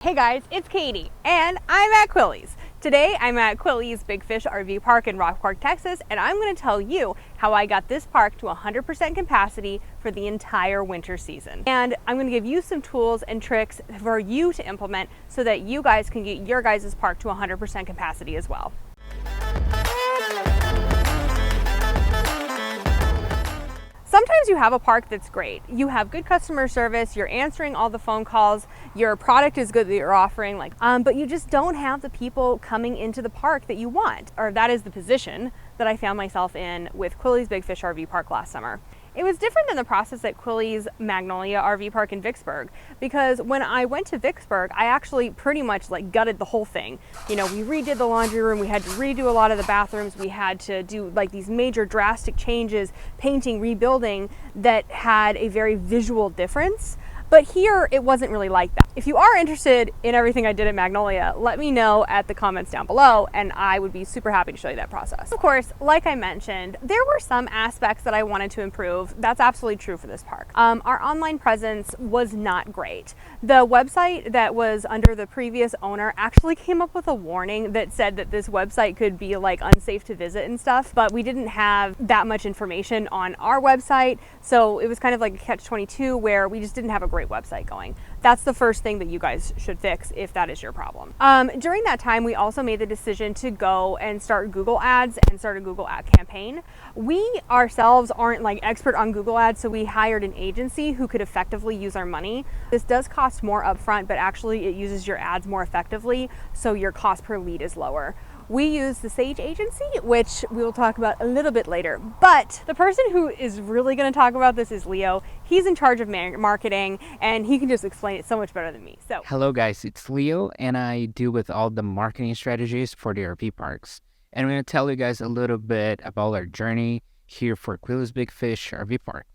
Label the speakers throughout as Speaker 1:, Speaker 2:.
Speaker 1: Hey guys, it's Katie, and I'm at Quilly's. Today I'm at Quilly's Big Fish RV Park in Rockport, Texas, and I'm going to tell you how I got this park to 100% capacity for the entire winter season. And I'm going to give you some tools and tricks for you to implement so that you guys can get your guys' park to 100% capacity as well. Sometimes you have a park that's great. You have good customer service, you're answering all the phone calls, your product is good that you're offering, but you just don't have the people coming into the park that you want, or that is the position that I found myself in with Quilly's Big Fish RV Park last summer. It was different than the process at Quilly's Magnolia RV Park in Vicksburg, because when I went to Vicksburg, I actually pretty much gutted the whole thing. You know, we redid the laundry room, we had to redo a lot of the bathrooms, we had to do these major drastic changes, painting, rebuilding that had a very visual difference. But here, it wasn't really like that. If you are interested in everything I did at Magnolia, let me know at the comments down below, and I would be super happy to show you that process. Of course, like I mentioned, there were some aspects that I wanted to improve. That's absolutely true for this park. Our online presence was not great. The website that was under the previous owner actually came up with a warning that said that this website could be unsafe to visit and stuff, but we didn't have that much information on our website, so it was kind of like a catch-22 where we just didn't have a great website going. That's the first thing that you guys should fix if that is your problem. During that time, we also made the decision to go and start Google Ads and start a Google ad campaign. We ourselves aren't expert on Google Ads, so we hired an agency who could effectively use our money. This does cost more upfront, but actually it uses your ads more effectively, so your cost per lead is lower. We use the Sage agency, which we will talk about a little bit later. But the person who is really going to talk about this is Leo. He's in charge of marketing, and he can just explain it so much better than me. So,
Speaker 2: hello guys, it's Leo, and I deal with all the marketing strategies for the RV parks. And I'm going to tell you guys a little bit about our journey here for Quilly's Big Fish RV Park.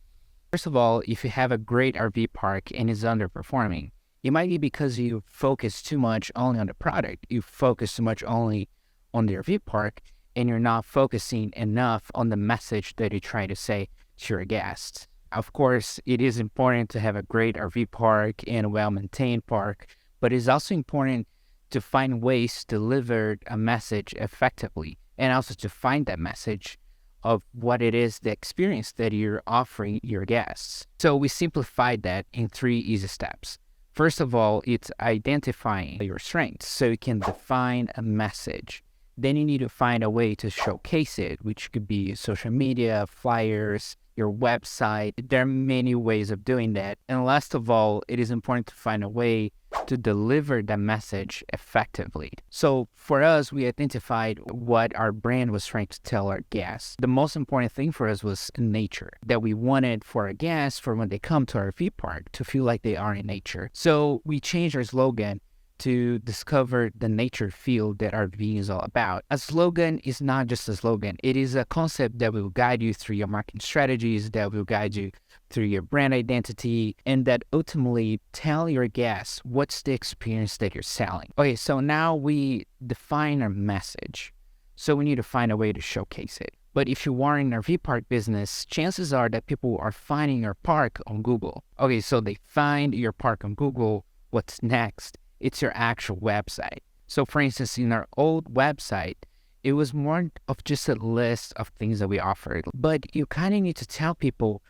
Speaker 2: First of all, if you have a great RV park and it's underperforming, it might be because you focus too much only on the product. You focus too much only on the RV park, and you're not focusing enough on the message that you try to say to your guests. Of course, it is important to have a great RV park and a well-maintained park, but it's also important to find ways to deliver a message effectively, and also to find that message of what it is, the experience that you're offering your guests. So we simplified that in 3 easy steps. First of all, it's identifying your strengths so you can define a message. Then you need to find a way to showcase it, which could be social media, flyers, your website. There are many ways of doing that. And last of all, it is important to find a way to deliver the message effectively. So for us, we identified what our brand was trying to tell our guests. The most important thing for us was nature, that we wanted for our guests, for when they come to our RV park, to feel like they are in nature. So we changed our slogan to discover the nature feel that RV is all about. A slogan is not just a slogan. It is a concept that will guide you through your marketing strategies, that will guide you through your brand identity, and that ultimately tell your guests what's the experience that you're selling. Okay, so now we define our message. So we need to find a way to showcase it. But if you are in an RV park business, chances are that people are finding your park on Google. Okay, so they find your park on Google. What's next? It's your actual website. So for instance, in our old website, it was more of just a list of things that we offered. But you kind of need to tell people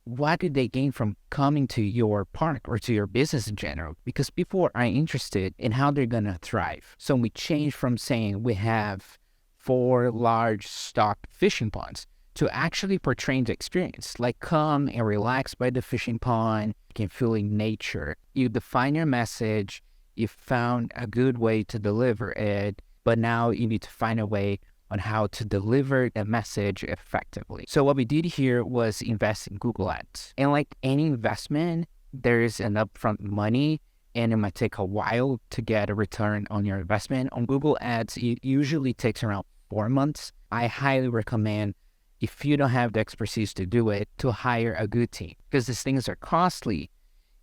Speaker 2: what did they gain from coming to your park or to your business in general, because people are interested in how they're going to thrive. So we changed from saying we have 4 large stocked fishing ponds to actually portraying the experience, come and relax by the fishing pond, you can feel in nature. You define your message, you found a good way to deliver it, but now you need to find a way on how to deliver the message effectively. So what we did here was invest in Google Ads. And like any investment, there's an upfront money, and it might take a while to get a return on your investment. On Google Ads, it usually takes around 4 months. I highly recommend, if you don't have the expertise to do it, to hire a good team, because these things are costly.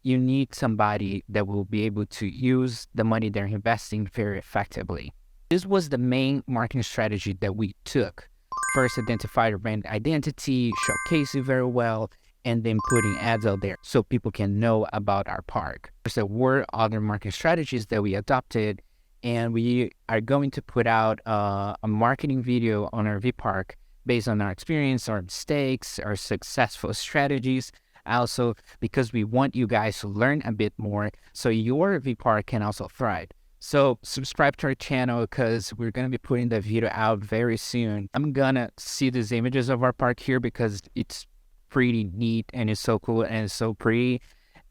Speaker 2: You need somebody that will be able to use the money they're investing very effectively. This was the main marketing strategy that we took. First, identify your brand identity, showcase it very well, and then putting ads out there so people can know about our park. There were other marketing strategies that we adopted, and we are going to put out a marketing video on RV Park based on our experience, our mistakes, our successful strategies. Also, because we want you guys to learn a bit more so your RV park can also thrive. So subscribe to our channel because we're going to be putting the video out very soon. I'm going to see these images of our park here because it's pretty neat and it's so cool and it's so pretty.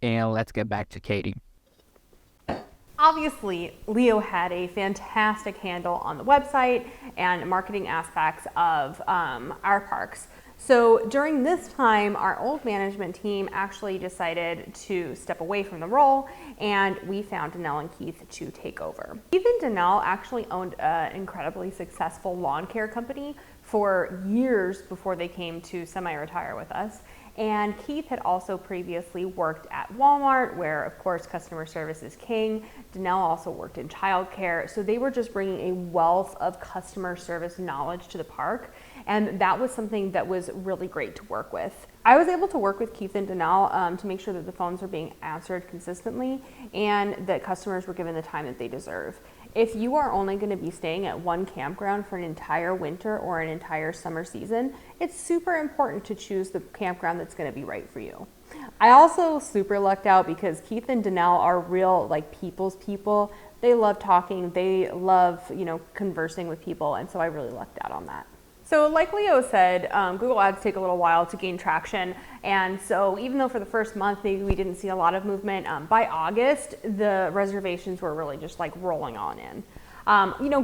Speaker 2: And let's get back to Katie.
Speaker 1: Obviously, Leo had a fantastic handle on the website and marketing aspects of our parks. So during this time, our old management team actually decided to step away from the role, and we found Danelle and Keith to take over. Keith and Danelle actually owned an incredibly successful lawn care company for years before they came to semi-retire with us. And Keith had also previously worked at Walmart, where of course customer service is king. Danelle also worked in childcare. So they were just bringing a wealth of customer service knowledge to the park. And that was something that was really great to work with. I was able to work with Keith and Danelle to make sure that the phones were being answered consistently and that customers were given the time that they deserve. If you are only going to be staying at one campground for an entire winter or an entire summer season, it's super important to choose the campground that's going to be right for you. I also super lucked out because Keith and Danelle are real people's people. They love talking, they love, conversing with people, and so I really lucked out on that. So like Leo said, Google Ads take a little while to gain traction. And so even though for the first month, maybe we didn't see a lot of movement, by August, the reservations were really just rolling on in.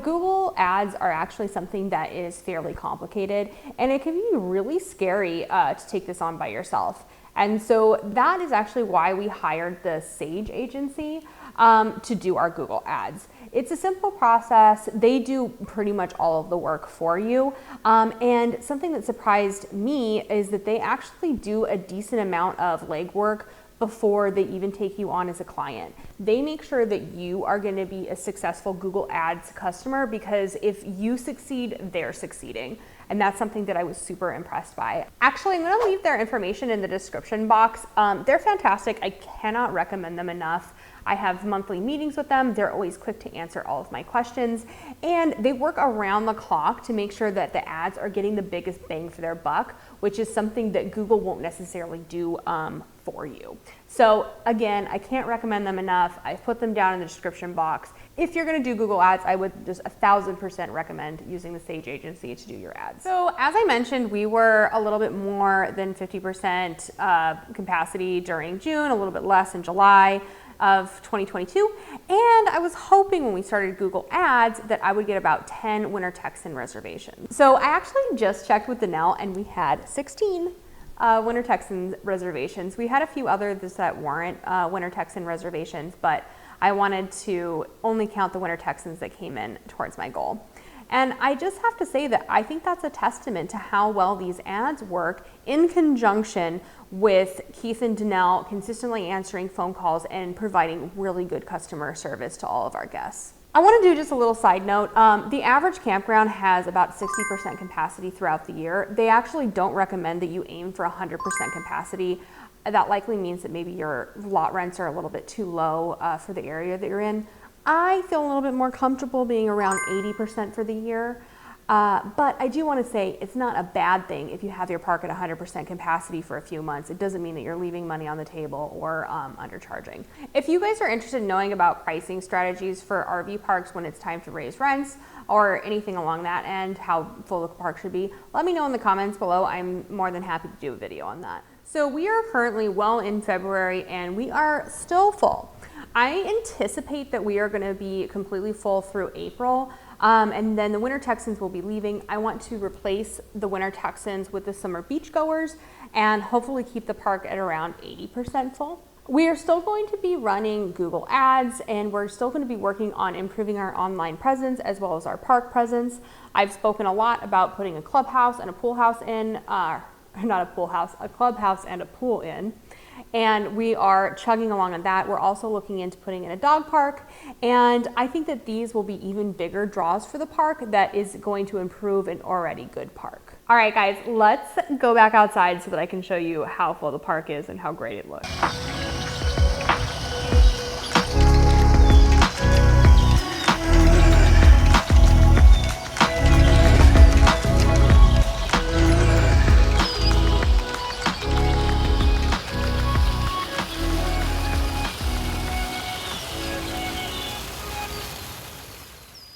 Speaker 1: Google Ads are actually something that is fairly complicated, and it can be really scary to take this on by yourself. And so that is actually why we hired the Sage agency to do our Google Ads. It's a simple process. They do pretty much all of the work for you. And something that surprised me is that they actually do a decent amount of legwork before they even take you on as a client. They make sure that you are going to be a successful Google Ads customer, because if you succeed, they're succeeding. And that's something that I was super impressed by. Actually, I'm going to leave their information in the description box. They're fantastic. I cannot recommend them enough. I have monthly meetings with them. They're always quick to answer all of my questions, and they work around the clock to make sure that the ads are getting the biggest bang for their buck, which is something that Google won't necessarily do for you. So again, I can't recommend them enough. I've put them down in the description box. If you're gonna do Google Ads, I would just 1000% recommend using the Sage agency to do your ads. So as I mentioned, we were a little bit more than 50% capacity during June, a little bit less in July of 2022. And I was hoping when we started Google Ads that I would get about 10 Winter Texan reservations. So I actually just checked with Danelle and we had 16 Winter Texan reservations. We had a few others that weren't Winter Texan reservations, but I wanted to only count the Winter Texans that came in towards my goal. And I just have to say that I think that's a testament to how well these ads work in conjunction with Keith and Danelle consistently answering phone calls and providing really good customer service to all of our guests. I want to do just a little side note. The average campground has about 60% capacity throughout the year. They actually don't recommend that you aim for 100% capacity. That likely means that maybe your lot rents are a little bit too low for the area that you're in. I feel a little bit more comfortable being around 80% for the year. But I do want to say it's not a bad thing if you have your park at 100% capacity for a few months. It doesn't mean that you're leaving money on the table or undercharging. If you guys are interested in knowing about pricing strategies for RV parks when it's time to raise rents or anything along that and how full the park should be, let me know in the comments below. I'm more than happy to do a video on that. So we are currently well in February and we are still full. I anticipate that we are going to be completely full through April. And then the Winter Texans will be leaving. I want to replace the Winter Texans with the summer beachgoers and hopefully keep the park at around 80% full. We are still going to be running Google Ads and we're still going to be working on improving our online presence as well as our park presence. I've spoken a lot about putting a clubhouse and a pool house in, not a pool house, a clubhouse and a pool in. And we are chugging along on that. We're also looking into putting in a dog park. And I think that these will be even bigger draws for the park that is going to improve an already good park. All right, guys, let's go back outside so that I can show you how full the park is and how great it looks.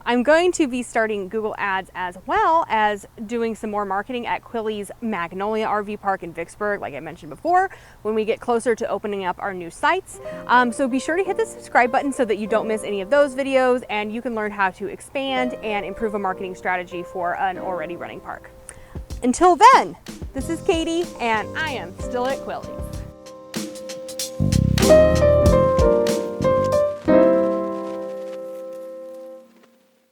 Speaker 1: I'm going to be starting Google Ads as well as doing some more marketing at Quilly's Magnolia RV Park in Vicksburg, like I mentioned before, when we get closer to opening up our new sites. So be sure to hit the subscribe button so that you don't miss any of those videos and you can learn how to expand and improve a marketing strategy for an already running park. Until then, this is Katie and I am still at Quilly's.